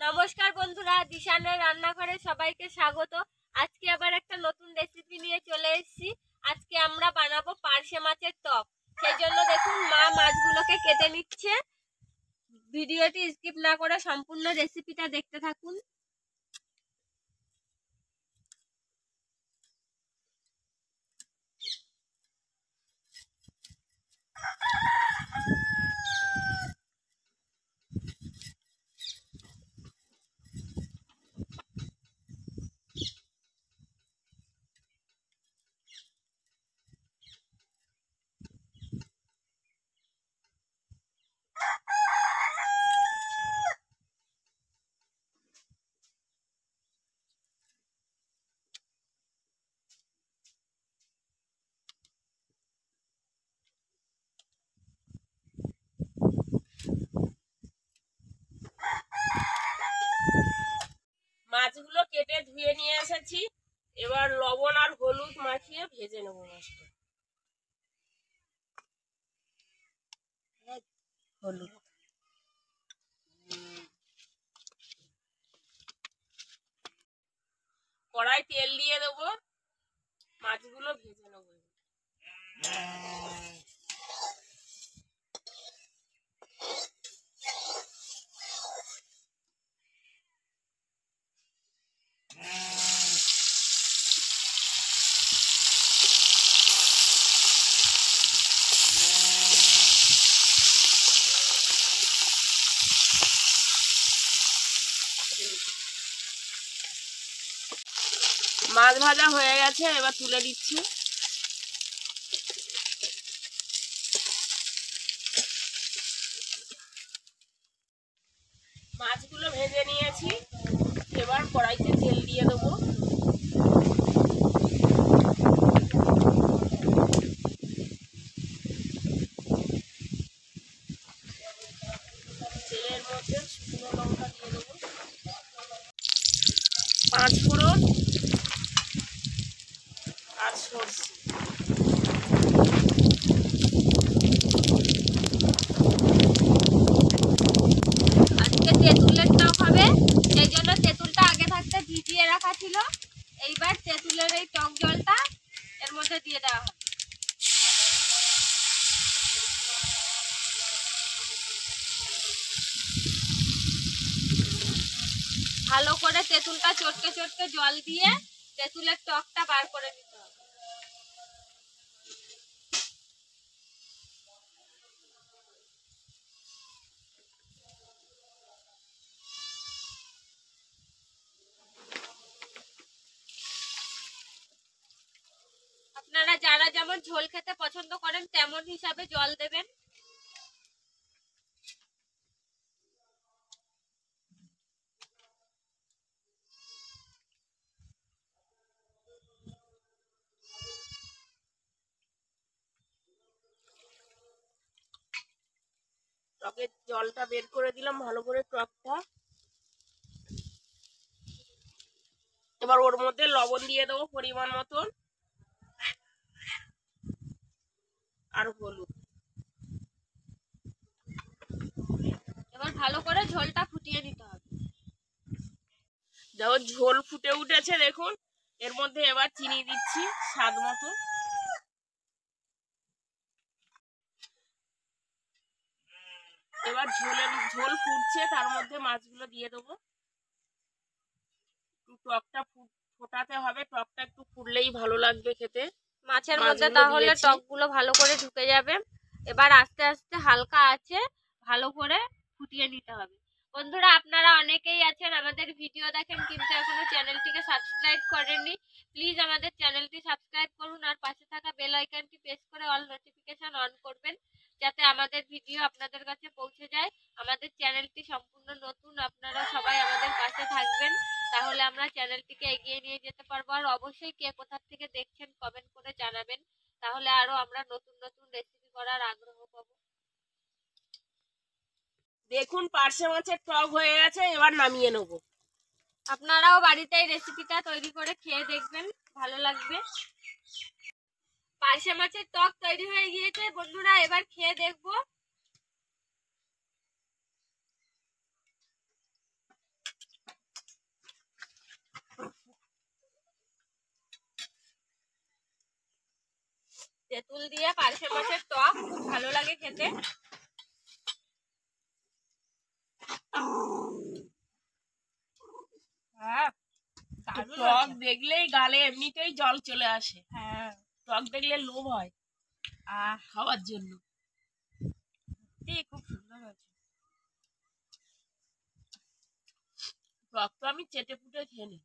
নমস্কার বন্ধুরা, দিশানের রান্নাঘরে সবাইকে স্বাগত। আজকে আবার একটা নতুন রেসিপি নিয়ে চলে এসেছি। আজকে আমরা বানাবো পার্শে মাছের টক। সেই জন্য দেখুন মা মাছগুলোকে কেটে নিচ্ছে। ভিডিওটি স্কিপ না করে সম্পূর্ণ রেসিপিটা দেখতে থাকুন। মাছগুলো কেটে ধুয়ে নিয়ে এসেছি। এবার লবণ আর হলুদ মাখিয়ে ভেজে নেবো মাছটা। হলুদ, কড়াই তেল দিয়ে দেবো, মাছগুলো ভেজে নেবো। মাছ ভাজা হয়ে গেছে, এবার তুলে দিচ্ছি। মাছগুলো ভেজে নিয়েছি, এবার কড়াইতে তেল দিয়ে দেবো। তেলের মধ্যে শুকনো লঙ্কা দিয়ে দেবো, 5 ফোড়ন আর সরষে। আজকে তেঁতুলের টক হবে, সেই জন্য তেঁতুলটা আগে থাকতে ভিজিয়ে রাখা ছিল। এইবার তেঁতুলের এই টক জলটা এর মধ্যে দিয়ে দেওয়া হবে। ভালো করে তেঁতুলটা চটকে চটকে জল দিয়ে তেঁতুলের টকটা বার করে নিতে হবে। আপনারা যারা যেমন ঝোল খেতে পছন্দ করেন তেমন হিসাবে জল দেবেন। টকের জলটা বের করে দিলাম ভালো করে টকটা। এবার ওর মধ্যে লবণ দিয়ে দেবো পরিমাণ মতন আর হলুদ। এবার ভালো করে ঝোলটা ফুটিয়ে নিতে হবে। যখন ঝোল ফুটে উঠেছে দেখুন, এর মধ্যে এবার চিনি দিচ্ছি স্বাদ মতো। এবার ঝোল ফুটছে, তার মধ্যে মাছগুলো দিয়ে দেবো। টকটা ফোটাতে হবে, টকটা একটু ফুটলেই ভালো লাগবে খেতে মাছের মধ্যে, তাহলে টকগুলো ভালো করে ঢুকে যাবে। এবার আস্তে আস্তে হালকা আছে ভালো করে ফুটিয়ে নিতে হবে। বন্ধুরা, আপনারা অনেকেই আছেন আমাদের ভিডিও দেখেন কিন্তু এখনো চ্যানেলটিকে সাবস্ক্রাইব করেননি। প্লিজ আমাদের চ্যানেলটি সাবস্ক্রাইব করুন আর পাশে থাকা বেল আইকনটি প্রেস করে অল নোটিফিকেশন অন করবেন, যাতে আমাদের ভিডিও আপনাদের কাছে পৌঁছে যায়। আমাদের চ্যানেলটি সম্পূর্ণ নতুন, আপনারা সবাই আমাদের পাশে থাকবেন, তাহলে আমরা চ্যানেলটিকে এগিয়ে নিয়ে যেতে পারবো। আর অবশ্যই কে কোথা থেকে দেখছেন কমেন্ট করে জানাবেন, তাহলে আরো আমরা নতুন নতুন রেসিপি করার আগ্রহ পাবো। দেখুন পার্শে মাছের টক হয়ে গেছে, এবার নামিয়ে নেব। আপনারাও বাড়িতে এই রেসিপিটা তৈরি করে খেয়ে দেখবেন, ভালো লাগবে। পার্শে মাছের টক তৈরি হয়ে গিয়েছে বন্ধুরা, এবার খেয়ে দেখবো। তেঁতুল দিয়ে পার্শে মাছের টক খুব ভালো লাগে খেতে। হ্যাঁ, টক দেখলেই গালে এমনিতেই জল চলে আসে। হ্যাঁ, টক দেখলে লোভ হয় খাওয়ার জন্য। খুব সুন্দর হয়েছে টক, তো আমি চেটে পুটে খেয়ে নিই।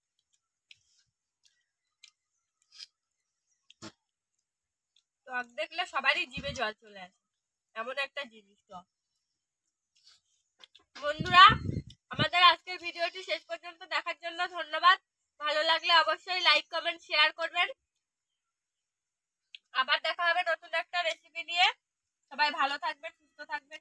টক দেখলে সবারই জিভে জল চলে আসে, এমন একটা জিনিস টক। বন্ধুরা, আমাদের আজকের ভিডিওটি শেষ পর্যন্ত দেখার জন্য ধন্যবাদ। ভালো লাগলে অবশ্যই লাইক কমেন্ট শেয়ার করবেন। আবার দেখা হবে নতুন একটা রেসিপি নিয়ে। সবাই ভালো থাকবেন, সুস্থ থাকবেন।